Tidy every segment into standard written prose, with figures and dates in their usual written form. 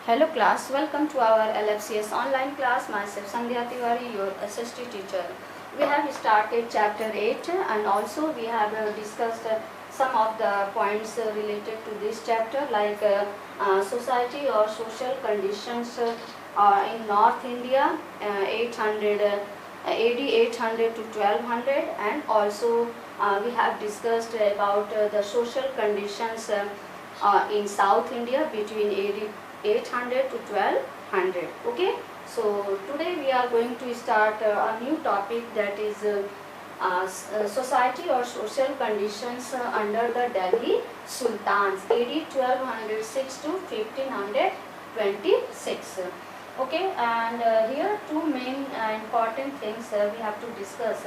Hello class, welcome to our LFCS online class. Myself Sandhya Tiwari, your SST teacher. We have started chapter 8 and also we have discussed some of the points related to this chapter like society or social conditions in North India 800 AD 800 to 1200, and also we have discussed about the social conditions in South India between AD 800 to 1200. Okay, so today we are going to start a new topic, that is society or social conditions under the Delhi Sultans AD 1206 to 1526. Okay, and here two main important things we have to discuss.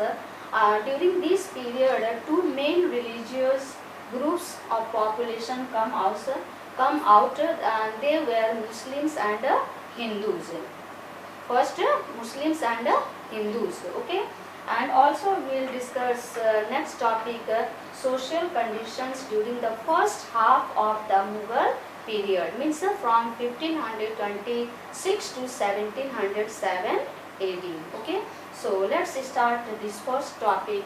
During this period, two main religious groups of population come out, and they were Muslims and Hindus. First, Muslims and Hindus. Okay, and also we will discuss next topic, social conditions during the first half of the Mughal period, means from 1526 to 1707 AD. Okay, so let's start this first topic,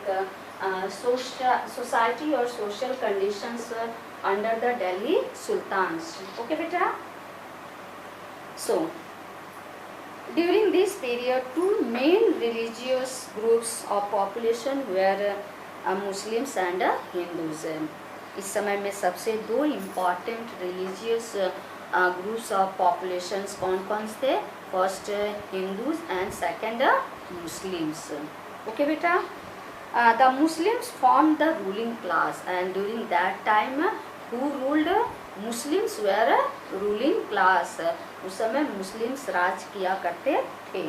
society or social conditions under the Delhi Sultans. Okay beta. So during this period, two main religious groups of population were Muslims and Hindus. इस समय में सबसे दो important religious groups of populations कौन कौन थे? First Hindus and second Muslims. Okay बेटा. The Muslims formed the ruling class, and during that time who ruled? Muslims were ruling class. उस समय मुस्लिम्स राज किया करते थे.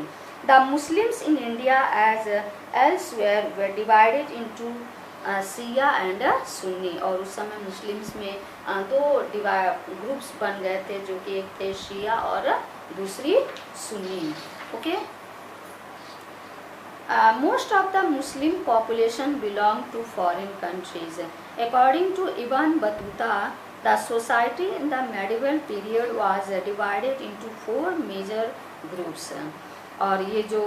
The Muslims in India as elsewhere were divided into Shia and Sunni. और उस समय Muslims में दो ग्रुप्स बन गए थे, जो कि एक थे शिया और दूसरी Sunni. Okay. Most of the Muslim population belong to foreign countries. According to Ibn Battuta, the society in the medieval period was divided into four major groups. और ये जो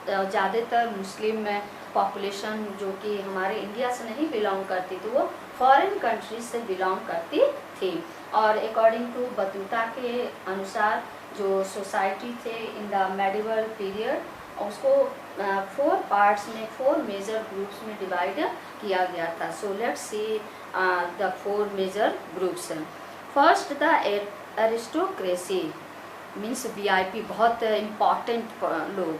ज़्यादातर मुस्लिम पॉपुलेशन जो कि हमारे इंडिया से नहीं बिलोंग करती थी, वो फॉरेन कंट्रीज से बिलोंग करती थी. और अकॉर्डिंग टू बतूता के अनुसार जो सोसाइटी थे इन द मेडिवल पीरियड, उसको फोर पार्ट्स में, फोर मेजर ग्रुप्स में डिवाइड किया गया था. So let's see the four major groups. First the aristocracy, means VIP, बहुत इम्पॉर्टेंट लोग.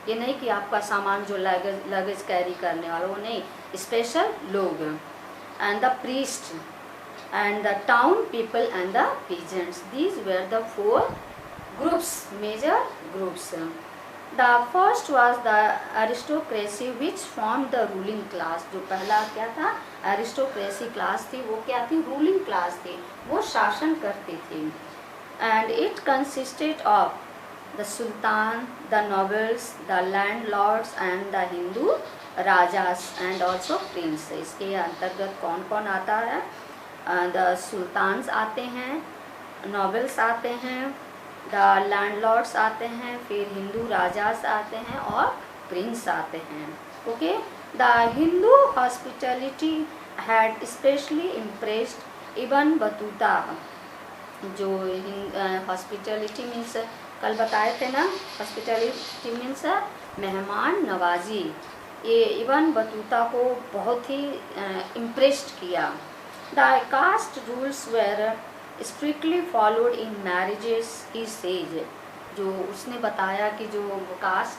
ये नहीं कि आपका सामान जो लगेज कैरी करने वाला, वो नहीं, स्पेशल लोग. And the priest and the town people and the peasants, these were the four groups, major groups. The first was the aristocracy which formed the ruling class. जो पहला क्या था? aristocracy class थी. वो क्या थी? ruling class थी. वो शासन करती थी. And it consisted of the sultan, the nobles, the landlords and the Hindu rajas and also prince. इसके अंतर्गत कौन कौन आता है? The sultans आते हैं, nobles आते हैं, द लैंडलॉर्ड्स आते हैं, फिर हिंदू राजास आते हैं और प्रिंस आते हैं. Okay. The Hindu hospitality had specially impressed Ibn Battuta. जो हॉस्पिटैलिटी मीन्स कल बताए थे ना, हॉस्पिटैलिटी मीन्स मेहमान नवाजी. ये इब्न बतूता को बहुत ही इम्प्रेस्ड किया. The caste rules were strictly followed in marriages, he says. जो उसने बताया कि जो कास्ट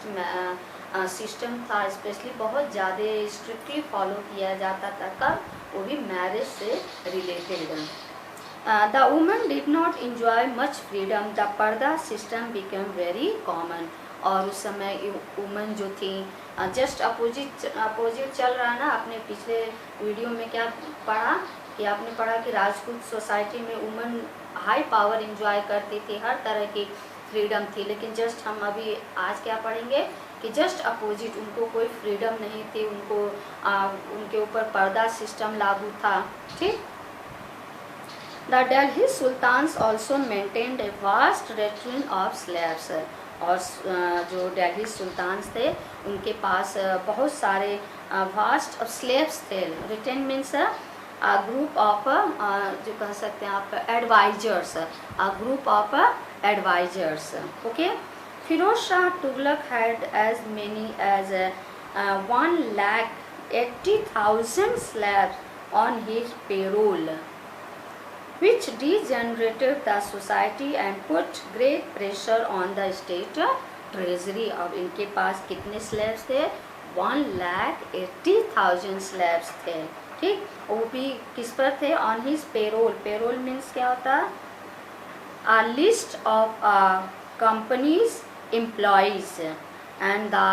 सिस्टम था स्पेशली बहुत ज़्यादा स्ट्रिक्टली फॉलो किया जाता था. कब? वो भी मैरिज से related. The women did not enjoy much freedom. The पर्दा सिस्टम बिकम वेरी कॉमन. और उस समय वुमेन जो थी, जस्ट अपोजिट चल रहा ना. आपने पिछले वीडियो में क्या पढ़ा कि आपने पढ़ा कि राजपूत सोसाइटी में वुमेन हाई पावर एंजॉय करती थी, हर तरह की फ्रीडम थी. लेकिन जस्ट हम अभी आज क्या पढ़ेंगे कि जस्ट अपोजिट, उनको कोई फ्रीडम नहीं थी, उनको उनके ऊपर पर्दा सिस्टम लागू था. ठीक. The Delhi Sultans also maintained a vast retinue of slaves. और जो दिल्ली सुल्तान थे उनके पास बहुत सारे वास्ट स्लेव्स थे. रिटेन मीन्स ग्रुप ऑफ जो कह सकते हैं आप advisers, group of advisers. Okay. Firoz Shah Tughlaq had as many as 1,80,000 slaves on his payroll, which degenerated the society and put great pressure on the state treasury. अब इनके पास कितने slabs थे? 1,80,000 स्लैब्स थे. ठीक. वो भी किस पर थे? On his payroll. Payroll means क्या होता है? A list of companies employees and the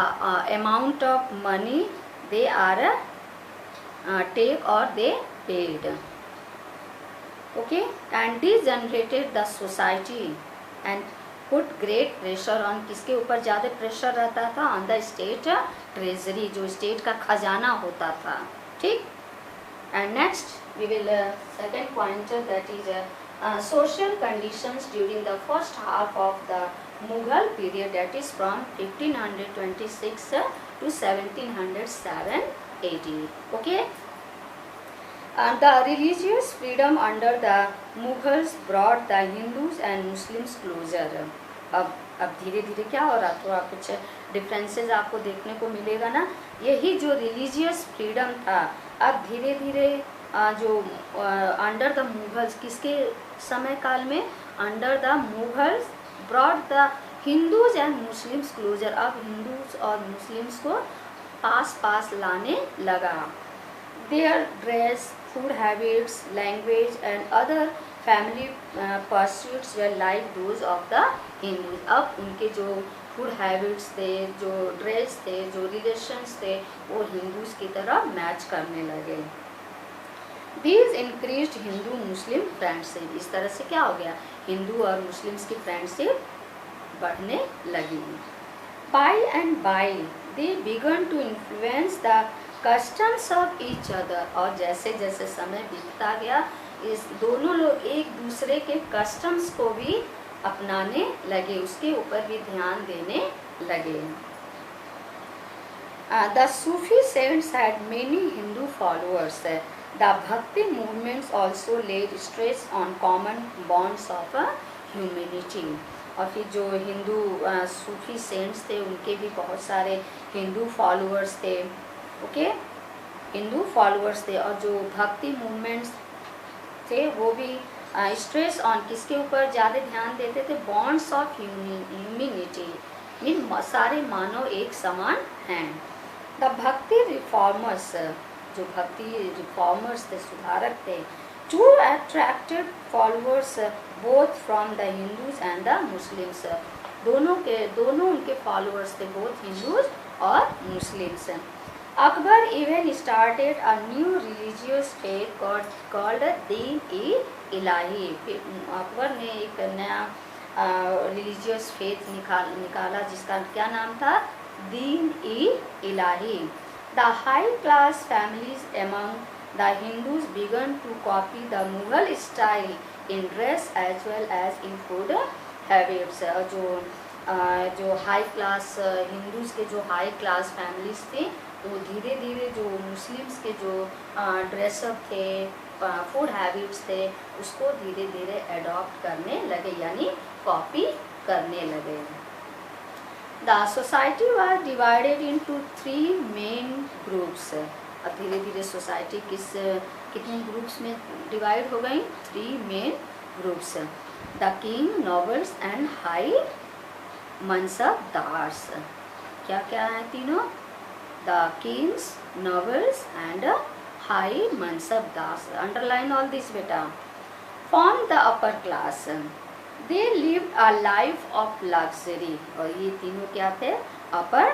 amount of money they are take or they paid. Okay, and degenerated the society and put great pressure on. किसके ऊपर ज़्यादा pressure रहता था? on the state treasury, जो state का खजाना होता था. ठीक. and next we will second pointer, that is social conditions during the first half of the Mughal period, that is from 1526 to 1707 AD. Okay. The religious freedom under the Mughals brought the Hindus and Muslims closer. अब धीरे धीरे क्या हो रहा? थोड़ा कुछ differences आपको देखने को मिलेगा ना. यही जो रिलीजियस फ्रीडम था, अब धीरे धीरे जो अंडर द मुगल्स, किसके समय काल में? Under the Mughals brought the Hindus and Muslims closer. अब हिंदूज और मुस्लिम्स को पास पास लाने लगा. Their dress, food habits, language and other family pursuits were like those of the Hindus. अब उनके जो फूड हैबिट्स थे, जो ड्रेस थे, जो रिलेशंस थे, वो हिंदूज की तरह मैच करने लगे. These increased Hindu-Muslim friendship. इस तरह से क्या हो गया? हिंदू और मुस्लिम्स की फ्रेंडशिप बढ़ने लगी. By and by they began to influence the customs of each other. और जैसे जैसे समय बीतता गया, इस दोनों लोग एक दूसरे के कस्टम्स को भी अपनाने लगे, उसके ऊपर भी ध्यान देने लगे. The Sufi saints had many Hindu followers. The bhakti movements also laid stress on common bonds of humanity. और फिर जो हिंदू सूफी सेंट्स थे उनके भी बहुत सारे हिंदू फॉलोअर्स थे. ओके. हिंदू फॉलोअर्स थे. और जो भक्ति मूवमेंट्स थे वो भी स्ट्रेस ऑन किसके ऊपर ज़्यादा ध्यान देते थे? बॉन्ड्स ऑफ ह्यूमैनिटी, मीन सारे मानव एक समान हैं. द भक्ति रिफॉर्मर्स, जो भक्ति रिफॉर्मर्स थे, सुधारक थे, too attracted followers both from the Hindus and the Muslims. दोनों उनके फॉलोअर्स थे, बोथ हिंदूज और Muslims. Akbar even started a new religious faith called Deen-e-Ilahi. Akbar ने एक नया रिलीजियस फेथ निकाला जिसका क्या नाम था? Deen-e-Ilahi. The high class families among the Hindus began to copy the Mughal style in dress as well as in food habits. जो high class Hindus के जो हाई क्लास फैमिलीज थी, तो धीरे धीरे जो मुस्लिम्स के जो ड्रेसअप थे, फूड हैबिट्स थे, उसको धीरे धीरे अडॉप्ट करने लगे, यानी कॉपी करने लगे. The society was divided into 3 main groups. अब धीरे धीरे सोसाइटी कितने ग्रुप्स में डिवाइड हो गई? 3 main groups. The king, nobles and high mansabdars. क्या क्या है तीनों? The kings, nobles and high mansabdars. Underline all this beta. Form the upper class. They lived a life of luxury. और ये तीनों क्या थे? अपर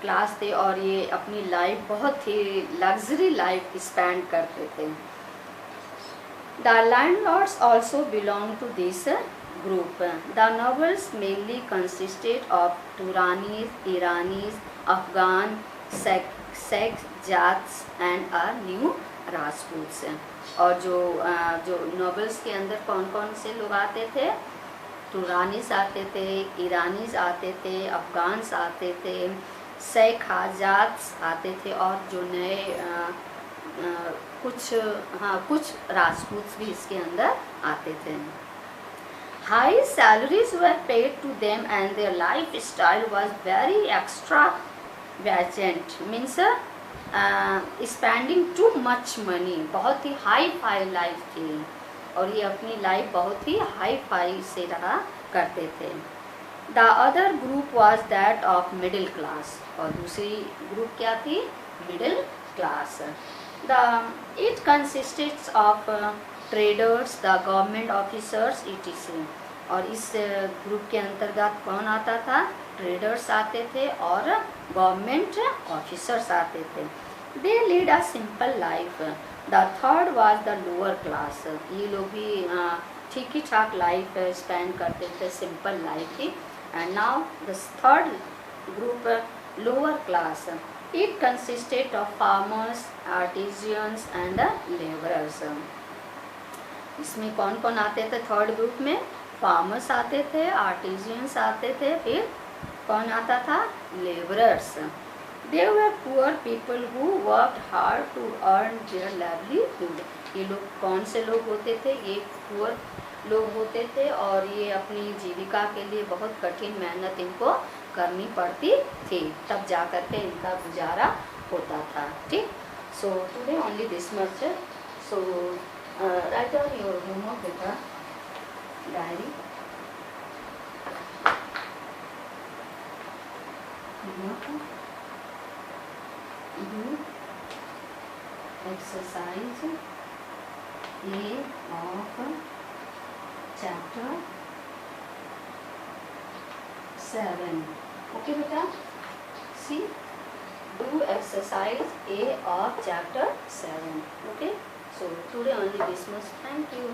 क्लास थे और ये अपनी लाइफ बहुत ही लग्जरी लाइफ स्पेंड करते थे. The landlords also belong to this group. The nobles mainly consisted of Turanis, Iranis, Afghan, Sikhs, Jats and a new Rajputs. और जो नॉवेल्स के अंदर कौन कौन से लोग आते थे, तुरानीस आते थे, ईरानीस आते थे, अफ़गान्स आते थे, शेख आजाद्स आते थे, और जो नए कुछ राजपूत भी इसके अंदर आते थे। High salaries were paid to them and their life style was very extravagant, means spending too much money, बहुत ही हाई फाई लाइफ थी, और ये अपनी लाइफ बहुत ही हाई फाई से रहा करते थे। The other group was that of middle class, और दूसरी ग्रुप क्या थी, middle class. It consisted of traders, the government officers etc, और इस ग्रुप के अंतर्गत कौन आता था, ट्रेडर्स आते थे और गवर्नमेंट ऑफिसर्स आते थे। They lead a simple life. The third was the lower class, ये लोग भी ठीक ही ठाक लाइफ स्पेंड करते थे, सिंपल लाइफ थी। And now the third group, lower class, it consisted of farmers, artisans and labourers. इसमें कौन कौन आते थे थर्ड ग्रुप में, फार्मर्स आते थे, आर्टिजियंस आते थे, फिर कौन आता था, labourers. They were poor people who worked hard to earn their livelihood. ये लोग कौन से लोग होते थे, ये पुअर लोग होते थे, और ये अपनी जीविका के लिए बहुत कठिन मेहनत इनको करनी पड़ती थी, तब जा कर के इनका गुजारा होता था। ठीक, so today only this much. So write down your homework बेटा, diary. Do exercise A of chapter 7. Okay beta, see, do exercise A of chapter 7. Okay, so today only this much. Thank you.